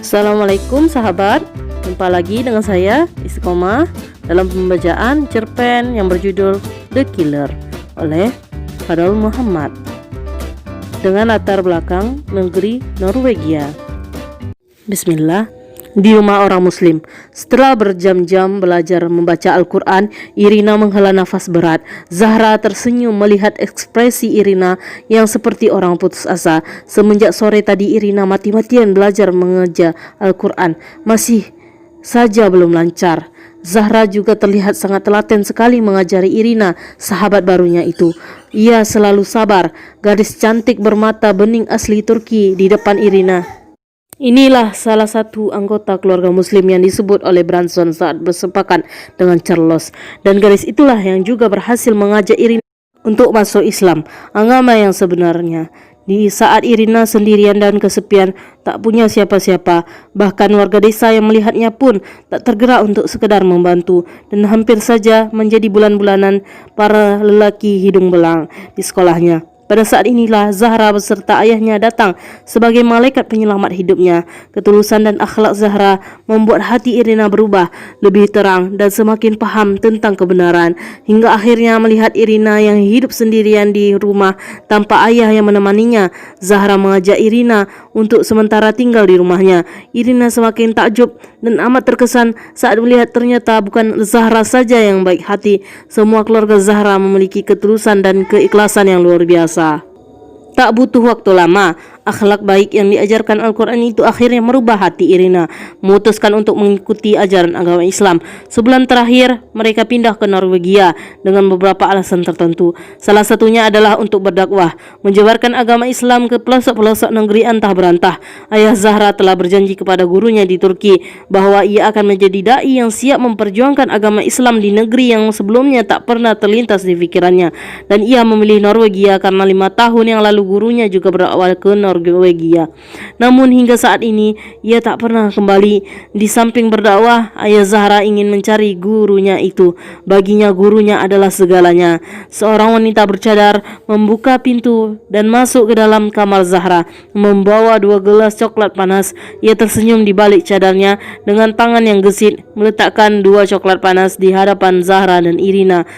Assalamualaikum sahabat, jumpa lagi dengan saya Istiqomah dalam pembacaan cerpen yang berjudul The Killer oleh Fadl Muhammad dengan latar belakang negeri Norwegia. Bismillah. Di rumah orang muslim, setelah berjam-jam belajar membaca Al-Quran, Irina menghela nafas berat. Zahra tersenyum melihat ekspresi Irina yang seperti orang putus asa. Semenjak sore tadi Irina mati-matian belajar mengeja Al-Quran, masih saja belum lancar. Zahra juga terlihat sangat telaten sekali mengajari Irina, sahabat barunya itu. Ia selalu sabar, gadis cantik bermata bening asli Turki di depan Irina. Inilah salah satu anggota keluarga muslim yang disebut oleh Branson saat bersepakat dengan Charles, dan gadis itulah yang juga berhasil mengajak Irina untuk masuk Islam, agama yang sebenarnya. Di saat Irina sendirian dan kesepian, tak punya siapa-siapa, bahkan warga desa yang melihatnya pun tak tergerak untuk sekedar membantu, dan hampir saja menjadi bulan-bulanan para lelaki hidung belang di sekolahnya. Pada saat inilah Zahra beserta ayahnya datang sebagai malaikat penyelamat hidupnya. Ketulusan dan akhlak Zahra membuat hati Irina berubah, lebih terang dan semakin paham tentang kebenaran. Hingga akhirnya melihat Irina yang hidup sendirian di rumah tanpa ayah yang menemaninya, Zahra mengajak Irina untuk sementara tinggal di rumahnya. Irina semakin takjub dan amat terkesan saat melihat ternyata bukan Zahra saja yang baik hati. Semua keluarga Zahra memiliki ketulusan dan keikhlasan yang luar biasa. Tak butuh waktu lama, akhlak baik yang diajarkan Al-Quran itu akhirnya merubah hati Irina, memutuskan untuk mengikuti ajaran agama Islam. Sebulan terakhir, mereka pindah ke Norwegia dengan beberapa alasan tertentu. Salah satunya adalah untuk berdakwah, menyebarkan agama Islam ke pelosok-pelosok negeri antah berantah. Ayah Zahra telah berjanji kepada gurunya di Turki bahwa ia akan menjadi dai yang siap memperjuangkan agama Islam di negeri yang sebelumnya tak pernah terlintas di pikirannya. Dan ia memilih Norwegia karena 5 tahun yang lalu gurunya juga berawal ke Norwegia. Namun hingga saat ini ia tak pernah kembali. Di samping berdakwah, ayah Zahra ingin mencari gurunya itu. Baginya gurunya adalah segalanya. Seorang wanita bercadar membuka pintu dan masuk ke dalam kamar Zahra, membawa 2 gelas coklat panas. Ia tersenyum di balik cadarnya dengan tangan yang gesit, meletakkan 2 coklat panas di hadapan Zahra dan Irina.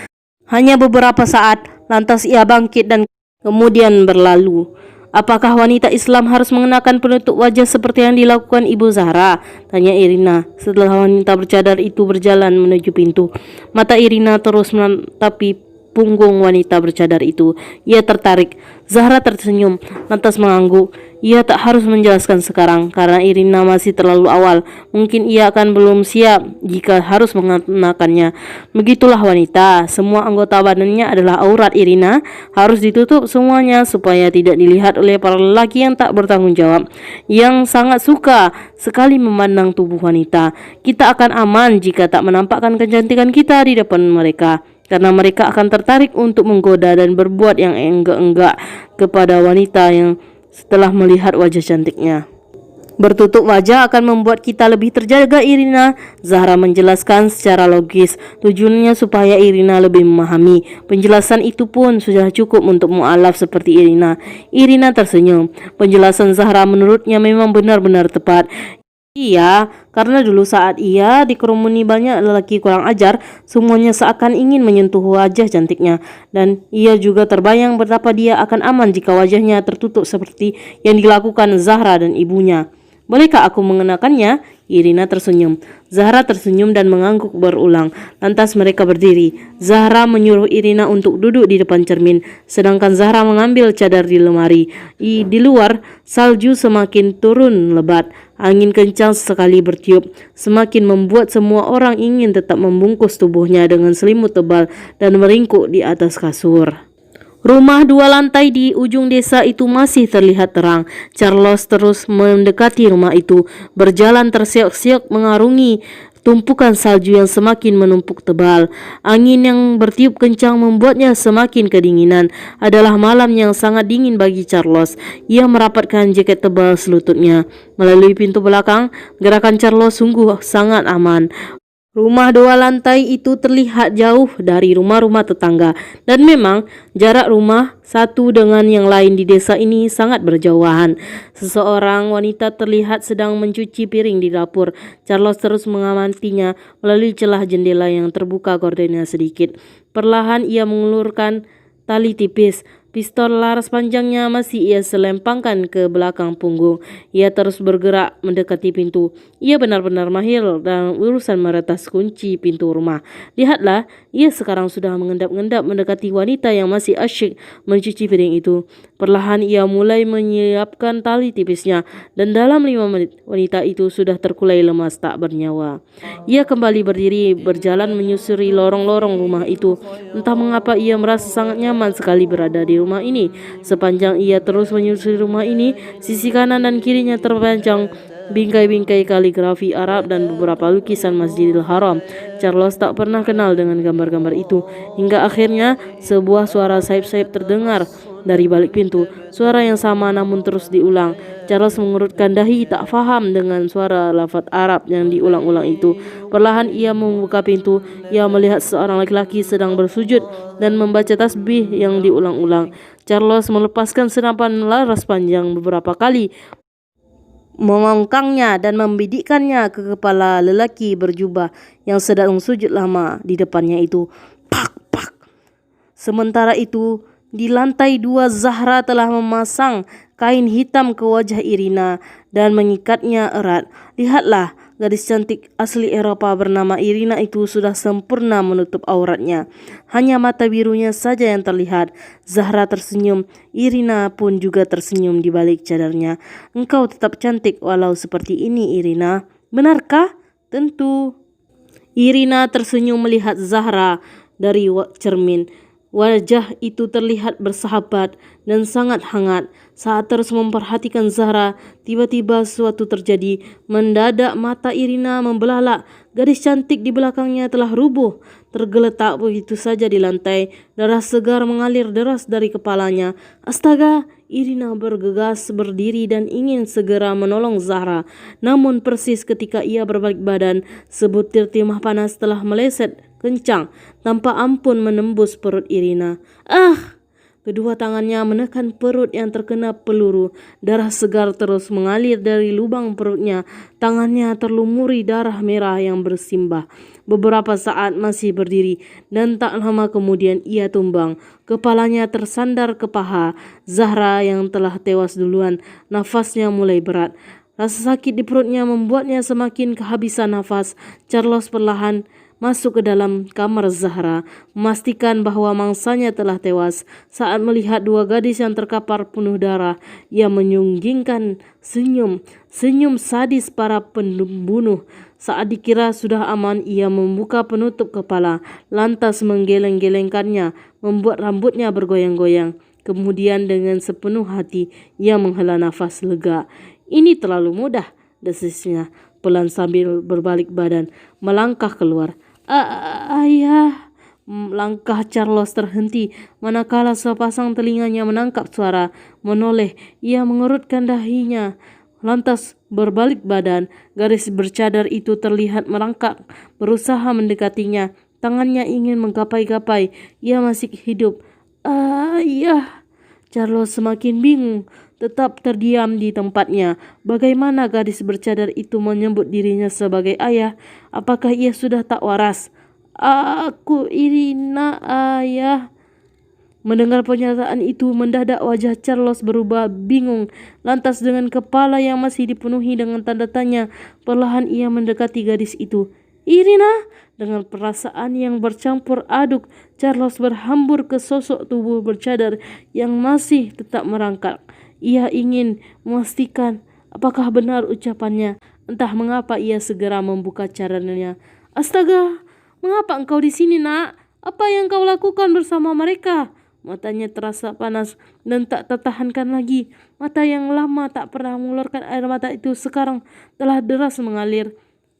Hanya beberapa saat, lantas ia bangkit dan kemudian berlalu. Apakah wanita Islam harus mengenakan penutup wajah seperti yang dilakukan Ibu Zahra? Tanya Irina setelah wanita bercadar itu berjalan menuju pintu. Mata Irina terus menatapi punggung wanita bercadar itu. Ia tertarik. Zahra tersenyum, lantas mengangguk. Ia tak harus menjelaskan sekarang karena Irina masih terlalu awal. Mungkin ia akan belum siap jika harus mengenakannya. Begitulah wanita. Semua anggota badannya adalah aurat Irina, harus ditutup semuanya supaya tidak dilihat oleh para lelaki yang tak bertanggung jawab, yang sangat suka sekali memandang tubuh wanita. Kita akan aman jika tak menampakkan kecantikan kita di depan mereka, karena mereka akan tertarik untuk menggoda dan berbuat yang enggak-enggak kepada wanita yang setelah melihat wajah cantiknya. Bertutup wajah akan membuat kita lebih terjaga, Irina. Zahra menjelaskan secara logis. Tujuannya supaya Irina lebih memahami. Penjelasan itu pun sudah cukup untuk mualaf seperti Irina. Irina tersenyum. Penjelasan Zahra menurutnya memang benar-benar tepat. Iya, karena dulu saat ia dikerumuni banyak lelaki kurang ajar, semuanya seakan ingin menyentuh wajah cantiknya. Dan ia juga terbayang betapa dia akan aman jika wajahnya tertutup seperti yang dilakukan Zahra dan ibunya. Bolehkah aku mengenakannya? Irina tersenyum. Zahra tersenyum dan mengangguk berulang. Lantas mereka berdiri. Zahra menyuruh Irina untuk duduk di depan cermin, sedangkan Zahra mengambil cadar di lemari. Di luar, salju semakin turun lebat. Angin kencang sekali bertiup, semakin membuat semua orang ingin tetap membungkus tubuhnya dengan selimut tebal dan meringkuk di atas kasur. Rumah 2 lantai di ujung desa itu masih terlihat terang. Charles terus mendekati rumah itu, berjalan terseok-seok mengarungi tumpukan salju yang semakin menumpuk tebal. Angin yang bertiup kencang membuatnya semakin kedinginan. Adalah malam yang sangat dingin bagi Charles. Ia merapatkan jaket tebal selututnya. Melalui pintu belakang, gerakan Charles sungguh sangat aman. Rumah 2 lantai itu terlihat jauh dari rumah-rumah tetangga, dan memang jarak rumah satu dengan yang lain di desa ini sangat berjauhan. Seseorang wanita terlihat sedang mencuci piring di dapur. Charles terus mengamatinya melalui celah jendela yang terbuka gordennya sedikit. Perlahan ia mengulurkan tali tipis. Pistol laras panjangnya masih ia selempangkan ke belakang punggung. Ia terus bergerak mendekati pintu. Ia benar-benar mahir dalam urusan meretas kunci pintu rumah. Lihatlah, ia sekarang sudah mengendap-endap mendekati wanita yang masih asyik mencuci piring itu. Perlahan ia mulai menyiapkan tali tipisnya, dan dalam 5 menit wanita itu sudah terkulai lemas tak bernyawa. Ia kembali berdiri berjalan menyusuri lorong-lorong rumah itu. Entah mengapa ia merasa sangat nyaman sekali berada di rumah ini. Sepanjang ia terus menyusuri rumah ini, sisi kanan dan kirinya terpanjang bingkai-bingkai kaligrafi Arab dan beberapa lukisan Masjidil Haram. Charles tak pernah kenal dengan gambar-gambar itu, hingga akhirnya sebuah suara sayup-sayup terdengar dari balik pintu. Suara yang sama namun terus diulang. Charles mengerutkan dahi, tak faham dengan suara lafaz Arab yang diulang-ulang itu. Perlahan ia membuka pintu. Ia melihat seorang laki-laki sedang bersujud dan membaca tasbih yang diulang-ulang. Charles melepaskan senapan laras panjang beberapa kali, mengongkangnya dan membidikkannya ke kepala lelaki berjubah yang sedang sujud lama di depannya itu. Pak, pak. Sementara itu, di lantai 2 Zahra telah memasang kain hitam ke wajah Irina dan mengikatnya erat. Lihatlah, gadis cantik asli Eropa bernama Irina itu sudah sempurna menutup auratnya. Hanya mata birunya saja yang terlihat. Zahra tersenyum. Irina pun juga tersenyum di balik cadarnya. Engkau tetap cantik walau seperti ini, Irina. Benarkah? Tentu. Irina tersenyum melihat Zahra dari cermin. Wajah itu terlihat bersahabat dan sangat hangat. Saat terus memperhatikan Zahra, tiba-tiba sesuatu terjadi. Mendadak mata Irina membelalak. Gadis cantik di belakangnya telah rubuh, tergeletak begitu saja di lantai. Darah segar mengalir deras dari kepalanya. Astaga! Irina bergegas berdiri dan ingin segera menolong Zahra. Namun persis ketika ia berbalik badan, sebutir timah panas telah meleset kencang tanpa ampun menembus perut Irina. Ah! Kedua tangannya menekan perut yang terkena peluru. Darah segar terus mengalir dari lubang perutnya. Tangannya terlumuri darah merah yang bersimbah. Beberapa saat masih berdiri, dan tak lama kemudian ia tumbang. Kepalanya tersandar ke paha Zahra yang telah tewas duluan. Nafasnya mulai berat. Rasa sakit di perutnya membuatnya semakin kehabisan nafas. Charles perlahan masuk ke dalam kamar Zahra, memastikan bahwa mangsanya telah tewas. Saat melihat dua gadis yang terkapar penuh darah, ia menyunggingkan senyum sadis para pembunuh. Saat dikira sudah aman, ia membuka penutup kepala, lantas menggeleng-gelengkannya, membuat rambutnya bergoyang-goyang. Kemudian dengan sepenuh hati, ia menghela nafas lega. Ini terlalu mudah, desisnya pelan sambil berbalik badan, melangkah keluar. Ayah. Langkah Charles terhenti, manakala sepasang telinganya menangkap suara. Menoleh, ia mengerutkan dahinya, lantas berbalik badan. Gadis bercadar itu terlihat merangkak, berusaha mendekatinya. Tangannya ingin menggapai-gapai. Ia masih hidup. Ayah. Charles semakin bingung, tetap terdiam di tempatnya. Bagaimana gadis bercadar itu menyebut dirinya sebagai ayah? Apakah ia sudah tak waras? Aku Irina, ayah. Mendengar pernyataan itu, mendadak wajah Charles berubah bingung. Lantas dengan kepala yang masih dipenuhi dengan tanda tanya, perlahan ia mendekati gadis itu. Irina! Dengan perasaan yang bercampur aduk, Charles berhambur ke sosok tubuh bercadar yang masih tetap merangkak. Ia ingin memastikan apakah benar ucapannya. Entah mengapa ia segera membuka cadarnya. Astaga, mengapa engkau di sini, nak? Apa yang kau lakukan bersama mereka? Matanya terasa panas dan tak tertahankan lagi. Mata yang lama tak pernah mengeluarkan air mata itu sekarang telah deras mengalir.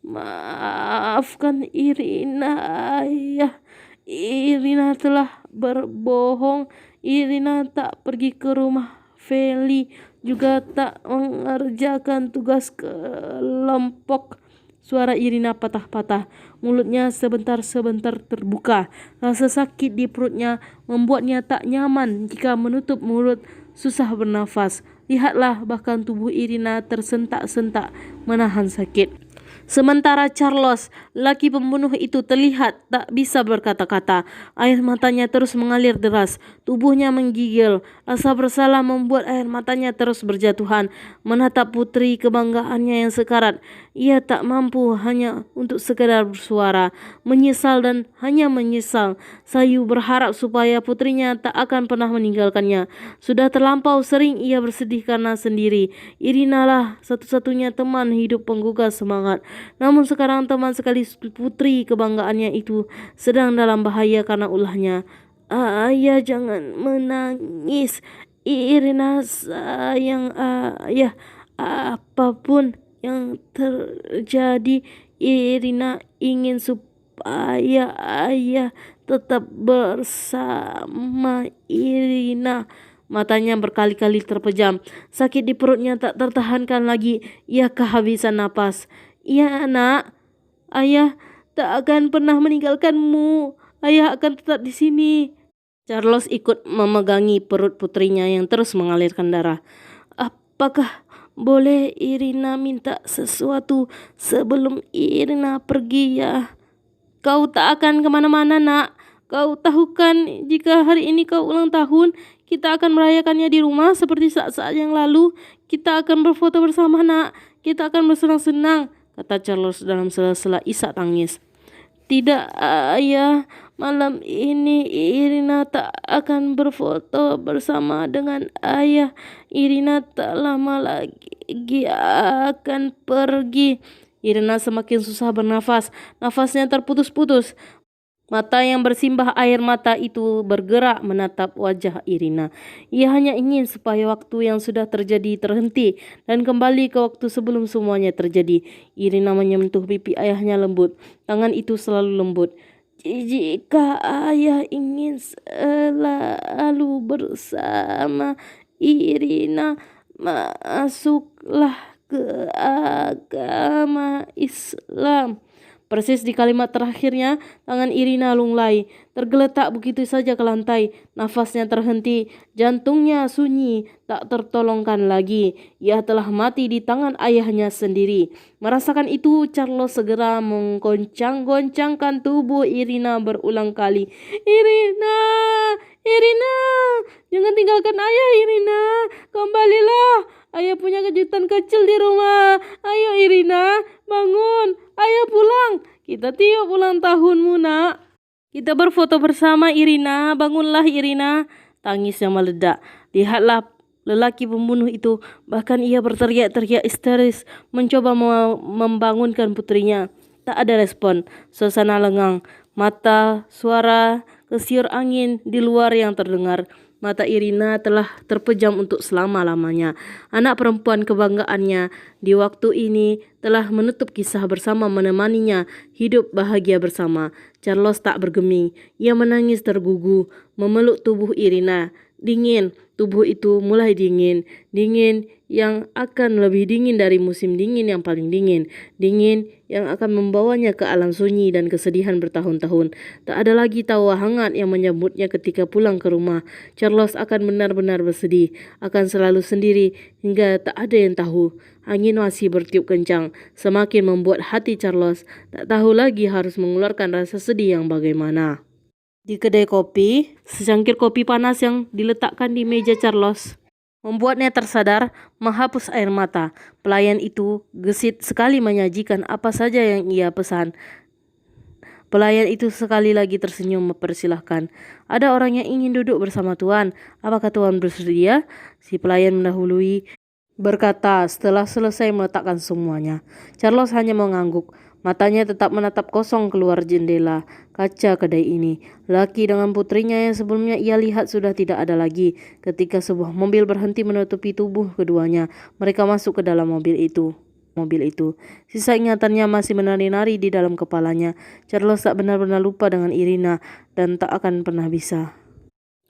Maafkan Irina, ayah. Irina telah berbohong. Irina tak pergi ke rumah Feli, juga tak mengerjakan tugas kelompok. Suara Irina patah-patah, mulutnya sebentar-sebentar terbuka. Rasa sakit di perutnya membuatnya tak nyaman jika menutup mulut, susah bernafas. Lihatlah, bahkan tubuh Irina tersentak-sentak menahan sakit. Sementara Carlos, laki pembunuh itu terlihat tak bisa berkata-kata. Air matanya terus mengalir deras, tubuhnya menggigil. Rasa bersalah membuat air matanya terus berjatuhan, menatap putri kebanggaannya yang sekarat. Ia tak mampu hanya untuk sekedar bersuara, menyesal dan hanya menyesal. Sayu berharap supaya putrinya tak akan pernah meninggalkannya. Sudah terlampau sering ia bersedih karena sendiri. Irina lah satu-satunya teman hidup penggugah semangat. Namun sekarang teman sekali putri kebanggaannya itu sedang dalam bahaya karena ulahnya. Ayah, jangan menangis. Irina sayang ayah. Apapun yang terjadi, Irina ingin supaya ayah tetap bersama Irina. Matanya berkali-kali terpejam. Sakit di perutnya tak tertahankan lagi. Ia kehabisan napas. "Ya nak, ayah tak akan pernah meninggalkanmu. Ayah akan tetap di sini." Carlos ikut memegangi perut putrinya yang terus mengalirkan darah. "Apakah boleh Irina minta sesuatu sebelum Irina pergi ya? Kau tak akan kemana-mana nak. Kau tahu kan jika hari ini kau ulang tahun, kita akan merayakannya di rumah seperti saat-saat yang lalu. Kita akan berfoto bersama nak. Kita akan bersenang-senang," kata Carlos dalam sela-sela isak tangis. "Tidak ayah, malam ini Irina tak akan berfoto bersama dengan ayah. Irina tak lama lagi akan pergi." Irina semakin susah bernafas, nafasnya terputus-putus. Mata yang bersimbah air mata itu bergerak menatap wajah Irina. Ia hanya ingin supaya waktu yang sudah terjadi terhenti dan kembali ke waktu sebelum semuanya terjadi. Irina menyentuh pipi ayahnya lembut. Tangan itu selalu lembut. "Jika ayah ingin selalu bersama Irina, masuklah ke agama Islam." Persis di kalimat terakhirnya, tangan Irina lunglai, tergeletak begitu saja ke lantai. Nafasnya terhenti, jantungnya sunyi, tak tertolongkan lagi. Ia telah mati di tangan ayahnya sendiri. Merasakan itu, Carlos segera menggoncang-goncangkan tubuh Irina berulang kali. "Irina, Irina, jangan tinggalkan ayah Irina. Kembalilah, ayah punya kejutan kecil di rumah. Ayo Irina, bangun. Ayah pulang. Kita tiup ulang tahunmu nak. Kita berfoto bersama Irina. Bangunlah Irina." Tangisnya meledak. Lihatlah lelaki pembunuh itu. Bahkan ia berteriak-teriak histeris mencoba membangunkan putrinya. Tak ada respon. Suasana lengang. Mata, suara, kesiur angin di luar yang terdengar. Mata Irina telah terpejam untuk selama-lamanya. Anak perempuan kebanggaannya di waktu ini telah menutup kisah bersama, menemaninya hidup bahagia bersama. Carlos tak bergeming. Ia menangis tergugu, memeluk tubuh Irina. Dingin, tubuh itu mulai dingin. Dingin yang akan lebih dingin dari musim dingin yang paling dingin. Dingin yang akan membawanya ke alam sunyi dan kesedihan bertahun-tahun. Tak ada lagi tawa hangat yang menyambutnya ketika pulang ke rumah. Carlos akan benar-benar bersedih, akan selalu sendiri hingga tak ada yang tahu. Angin masih bertiup kencang, semakin membuat hati Carlos tak tahu lagi harus mengeluarkan rasa sedih yang bagaimana. Di kedai kopi, secangkir kopi panas yang diletakkan di meja Carlos membuatnya tersadar, menghapus air mata. Pelayan itu gesit sekali menyajikan apa saja yang ia pesan. Pelayan itu sekali lagi tersenyum mempersilahkan. "Ada orang yang ingin duduk bersama Tuan. Apakah Tuan bersedia?" Si pelayan mendahului berkata setelah selesai meletakkan semuanya. Carlos hanya mengangguk. Matanya tetap menatap kosong keluar jendela kaca kedai ini. Laki dengan putrinya yang sebelumnya ia lihat sudah tidak ada lagi. Ketika sebuah mobil berhenti menutupi tubuh keduanya, mereka masuk ke dalam mobil itu. Sisa ingatannya masih menari-nari di dalam kepalanya. Carlos tak benar-benar lupa dengan Irina dan tak akan pernah bisa.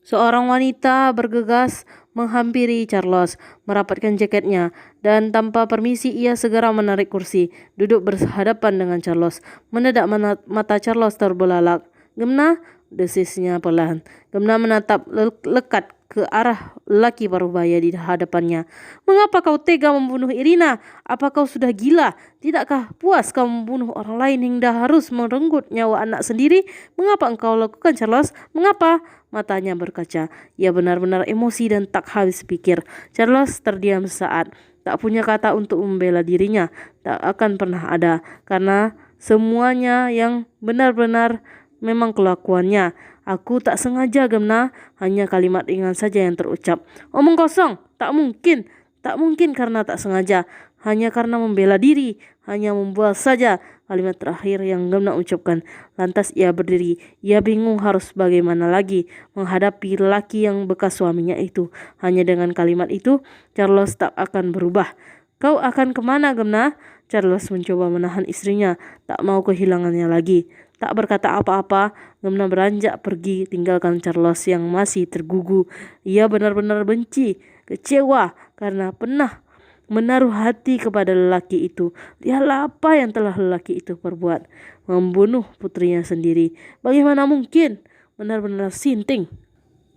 Seorang wanita bergegas menghampiri Charles, merapatkan jaketnya, dan tanpa permisi ia segera menarik kursi, duduk berhadapan dengan Charles. Mendadak mata Charles terbelalak. "Gemna," desisnya pelan. Gemna menatap lekat ke arah lelaki parubaya di hadapannya. "Mengapa kau tega membunuh Irina? Apa kau sudah gila? Tidakkah puas kau membunuh orang lain hingga harus merenggut nyawa anak sendiri? Mengapa engkau lakukan, Charles? Mengapa?" Matanya berkaca. Ia benar-benar emosi dan tak habis pikir. Charles terdiam sesaat. Tak punya kata untuk membela dirinya. Tak akan pernah ada. Karena semuanya yang benar-benar memang kelakuannya. "Aku tak sengaja, Gemna." Hanya kalimat ringan saja yang terucap. "Omong kosong. Tak mungkin. Tak mungkin karena tak sengaja. Hanya karena membela diri. Hanya membual saja." Kalimat terakhir yang Gemna ucapkan. Lantas ia berdiri. Ia bingung harus bagaimana lagi menghadapi lelaki yang bekas suaminya itu. Hanya dengan kalimat itu, Charles tak akan berubah. "Kau akan kemana, Gemna?" Charles mencoba menahan istrinya. Tak mau kehilangannya lagi. Tak berkata apa-apa, Gemna beranjak pergi tinggalkan Charles yang masih tergugu. Ia benar-benar benci, kecewa karena pernah menaruh hati kepada lelaki itu. Lihatlah apa yang telah lelaki itu perbuat. Membunuh putrinya sendiri. Bagaimana mungkin? Benar-benar sinting.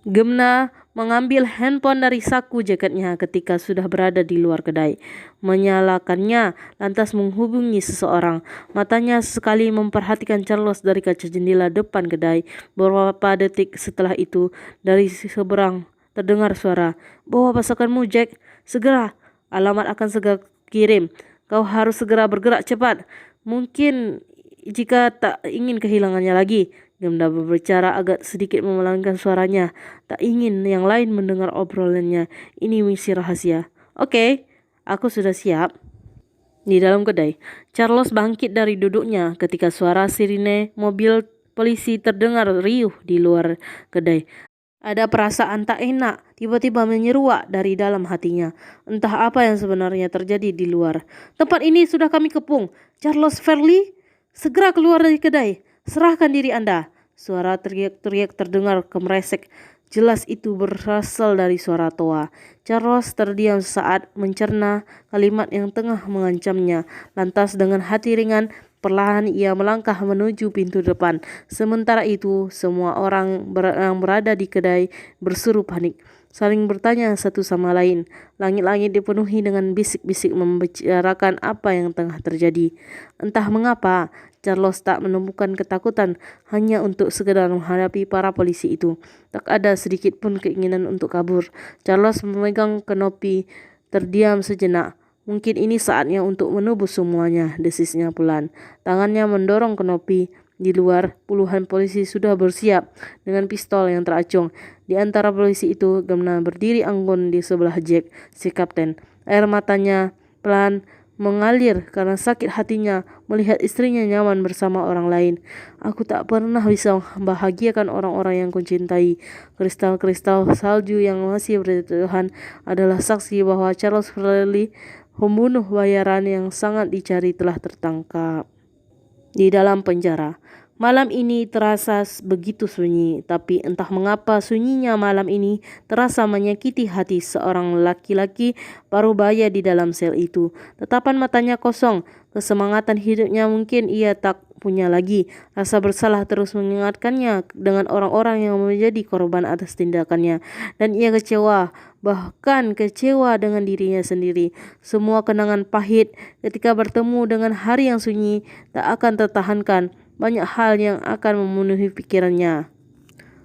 Gemna mengambil handphone dari saku jaketnya ketika sudah berada di luar kedai. Menyalakannya, lantas menghubungi seseorang. Matanya sekali memperhatikan Charles dari kaca jendela depan kedai. Beberapa detik setelah itu, dari seberang terdengar suara, "Bawa pasokanmu, Jack. Segera. Alamat akan segera kirim. Kau harus segera bergerak cepat. Mungkin jika tak ingin kehilangannya lagi." Gemna berbicara agak sedikit memelankan suaranya. Tak ingin yang lain mendengar obrolannya. Ini misi rahasia. "Oke, aku sudah siap." Di dalam kedai, Charles bangkit dari duduknya ketika suara sirine mobil polisi terdengar riuh di luar kedai. Ada perasaan tak enak tiba-tiba menyeruak dari dalam hatinya. Entah apa yang sebenarnya terjadi di luar. "Tempat ini sudah kami kepung. Charles Fairley, segera keluar dari kedai. Serahkan diri Anda." Suara teriak-teriak terdengar kemeresek. Jelas itu berasal dari suara Toa. Charles terdiam sesaat mencerna kalimat yang tengah mengancamnya. Lantas dengan hati ringan, perlahan ia melangkah menuju pintu depan. Sementara itu, semua orang yang berada di kedai berseru panik, saling bertanya satu sama lain. Langit-langit dipenuhi dengan bisik-bisik membicarakan apa yang tengah terjadi. Entah mengapa, Charles tak menemukan ketakutan hanya untuk sekedar menghadapi para polisi itu. Tak ada sedikit pun keinginan untuk kabur. Charles memegang kenopi, terdiam sejenak. "Mungkin ini saatnya untuk menebus semuanya," desisnya pelan. Tangannya mendorong kenopi. Di luar, puluhan polisi sudah bersiap dengan pistol yang teracung. Di antara polisi itu, Gemna berdiri anggun di sebelah Jack, si kapten. Air matanya pelan mengalir karena sakit hatinya melihat istrinya nyaman bersama orang lain. "Aku tak pernah bisa membahagiakan orang-orang yang kucintai." Kristal-kristal salju yang masih berjatuhan adalah saksi bahwa Charles Fairley, pembunuh bayaran yang sangat dicari, telah tertangkap. Di dalam penjara, malam ini terasa begitu sunyi, tapi entah mengapa sunyinya malam ini terasa menyakiti hati seorang laki-laki parubaya di dalam sel itu. Tatapan matanya kosong, kesemangatan hidupnya mungkin ia tak punya lagi. Rasa bersalah terus mengingatkannya dengan orang-orang yang menjadi korban atas tindakannya, dan ia kecewa, bahkan kecewa dengan dirinya sendiri. Semua kenangan pahit ketika bertemu dengan hari yang sunyi tak akan tertahankan. Banyak hal yang akan memenuhi pikirannya.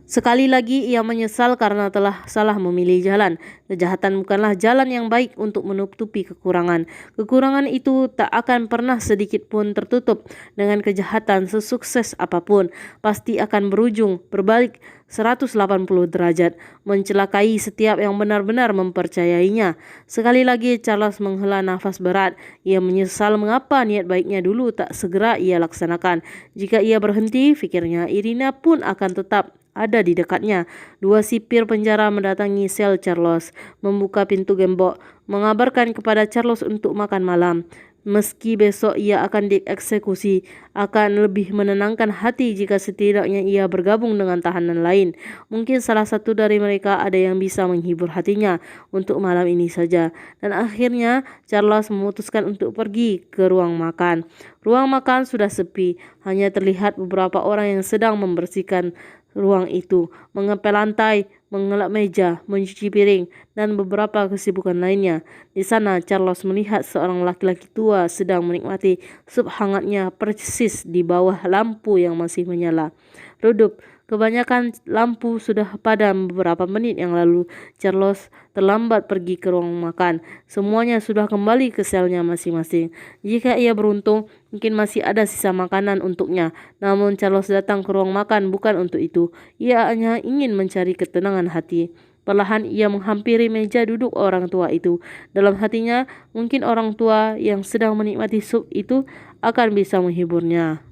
Sekali lagi ia menyesal karena telah salah memilih jalan. Kejahatan bukanlah jalan yang baik untuk menutupi kekurangan. Kekurangan itu tak akan pernah sedikit pun tertutup dengan kejahatan sesukses apapun. Pasti akan berujung berbalik 180 derajat, mencelakai setiap yang benar-benar mempercayainya. Sekali lagi Charles menghela nafas berat. Ia menyesal mengapa niat baiknya dulu tak segera ia laksanakan. Jika ia berhenti, pikirnya Irina pun akan tetap ada di dekatnya. Dua sipir penjara mendatangi sel Charles, membuka pintu gembok, mengabarkan kepada Charles untuk makan malam. Meski besok ia akan dieksekusi, akan lebih menenangkan hati jika setidaknya ia bergabung dengan tahanan lain. Mungkin salah satu dari mereka ada yang bisa menghibur hatinya untuk malam ini saja. Dan akhirnya Charles memutuskan untuk pergi ke ruang makan. Ruang makan sudah sepi, hanya terlihat beberapa orang yang sedang membersihkan ruang itu, mengepel lantai, mengelap meja, mencuci piring, dan beberapa kesibukan lainnya. Di sana, Charles melihat seorang laki-laki tua sedang menikmati sup hangatnya persis di bawah lampu yang masih menyala redup. Kebanyakan lampu sudah padam beberapa menit yang lalu. Charles terlambat pergi ke ruang makan. Semuanya sudah kembali ke selnya masing-masing. Jika ia beruntung, mungkin masih ada sisa makanan untuknya. Namun Charles datang ke ruang makan bukan untuk itu. Ia hanya ingin mencari ketenangan hati. Perlahan ia menghampiri meja duduk orang tua itu. Dalam hatinya, mungkin orang tua yang sedang menikmati sup itu akan bisa menghiburnya.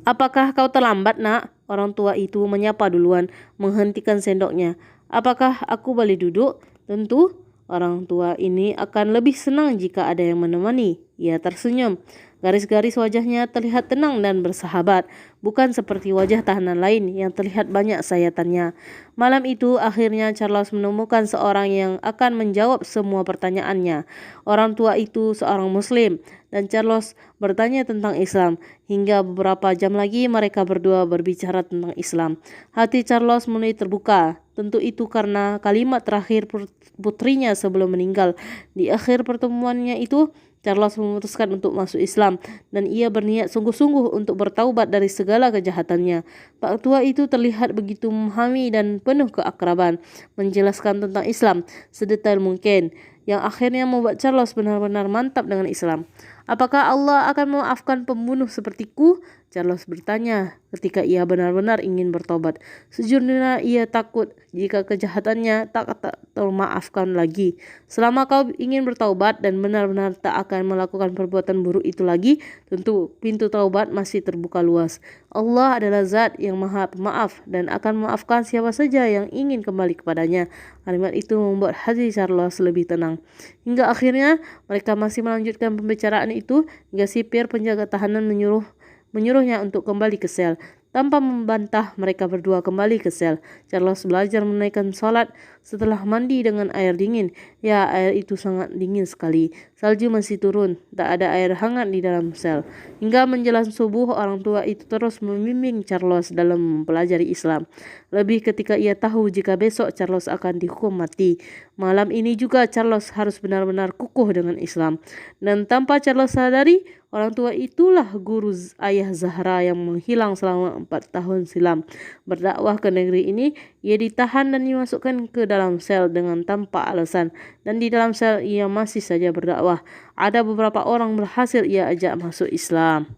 "Apakah kau terlambat, nak?" Orang tua itu menyapa duluan, menghentikan sendoknya. "Apakah aku boleh duduk?" "Tentu." Orang tua ini akan lebih senang jika ada yang menemani. Ia tersenyum. Garis-garis wajahnya terlihat tenang dan bersahabat, bukan seperti wajah tahanan lain yang terlihat banyak sayatannya. Malam itu akhirnya Charles menemukan seorang yang akan menjawab semua pertanyaannya. Orang tua itu seorang Muslim, dan Charles bertanya tentang Islam. Hingga beberapa jam lagi mereka berdua berbicara tentang Islam. Hati Charles mulai terbuka. Tentu itu karena kalimat terakhir putrinya sebelum meninggal. Di akhir pertemuannya itu, Charles memutuskan untuk masuk Islam dan ia berniat sungguh-sungguh untuk bertaubat dari segala kejahatannya. Pak tua itu terlihat begitu memahami dan penuh keakraban, menjelaskan tentang Islam sedetail mungkin, yang akhirnya membuat Charles benar-benar mantap dengan Islam. "Apakah Allah akan memaafkan pembunuh sepertiku?" Charles bertanya ketika ia benar-benar ingin bertobat. Sejujurnya ia takut jika kejahatannya tak termaafkan lagi. Selama kau ingin bertaubat dan benar-benar tak akan melakukan perbuatan buruk itu lagi, tentu pintu taubat masih terbuka luas. Allah adalah zat yang maha pemaaf dan akan memaafkan siapa saja yang ingin kembali kepadanya. Kalimat itu membuat hati Charles lebih tenang. Hingga akhirnya mereka masih melanjutkan pembicaraan itu hingga sipir penjaga tahanan menyuruhnya untuk kembali ke sel. Tanpa membantah, mereka berdua kembali ke sel. Charles belajar menaikkan sholat setelah mandi dengan air dingin. Ya, air itu sangat dingin sekali. Salju masih turun, tak ada air hangat di dalam sel. Hingga menjelang subuh, orang tua itu terus membimbing Charles dalam mempelajari Islam. Lebih ketika ia tahu jika besok Charles akan dihukum mati. Malam ini juga Charles harus benar-benar kukuh dengan Islam. Dan tanpa Charles sadari, orang tua itulah guru ayah Zahra yang menghilang selama 4 tahun silam. Berdakwah ke negeri ini, ia ditahan dan dimasukkan ke dalam sel dengan tanpa alasan. Dan di dalam sel ia masih saja berdakwah. Ada beberapa orang berhasil ia ajak masuk Islam.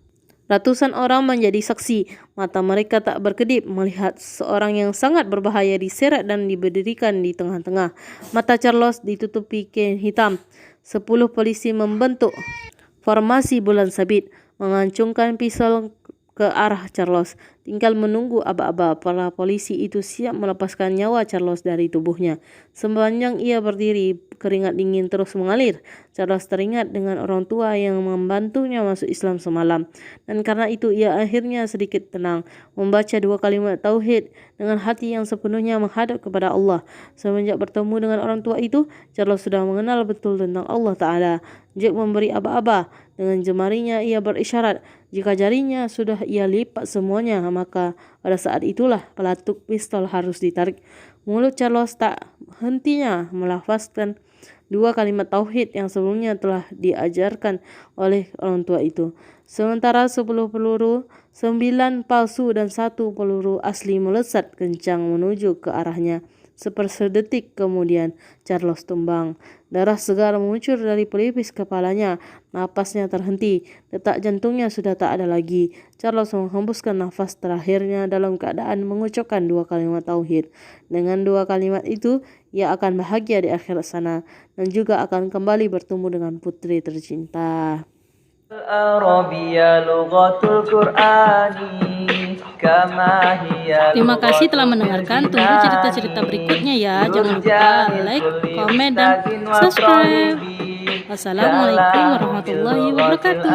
Ratusan orang menjadi saksi. Mata mereka tak berkedip melihat seorang yang sangat berbahaya diseret dan diberdirikan di tengah-tengah. Mata Charles ditutupi kain hitam. 10 polisi membentuk formasi bulan sabit, mengancungkan pisau ke arah Charles. Tinggal menunggu aba-aba para polisi itu siap melepaskan nyawa Charles dari tubuhnya. Sepanjang ia berdiri, keringat dingin terus mengalir. Charles teringat dengan orang tua yang membantunya masuk Islam semalam. Dan karena itu ia akhirnya sedikit tenang, membaca 2 kalimat tauhid dengan hati yang sepenuhnya menghadap kepada Allah. Semenjak bertemu dengan orang tua itu, Charles sudah mengenal betul tentang Allah Ta'ala. Jack memberi aba-aba. Dengan jemarinya ia berisyarat. Jika jarinya sudah ia lipat semuanya, maka pada saat itulah pelatuk pistol harus ditarik. Mulut Charles tak hentinya melafazkan 2 kalimat tauhid yang sebelumnya telah diajarkan oleh orang tua itu. Sementara 10 peluru, 9 palsu dan 1 peluru asli melesat kencang menuju ke arahnya. Sepersedetik kemudian Charles tumbang. Darah segar mengucur dari pelipis kepalanya. Napasnya terhenti. Detak jantungnya sudah tak ada lagi. Charles menghembuskan nafas terakhirnya dalam keadaan mengucapkan 2 kalimat tauhid. Dengan 2 kalimat itu, ia akan bahagia di akhirat sana dan juga akan kembali bertemu dengan putri tercinta. Terima kasih telah mendengarkan. Tunggu cerita-cerita berikutnya ya. Jangan lupa like, komen, dan subscribe. Wassalamualaikum warahmatullahi wabarakatuh.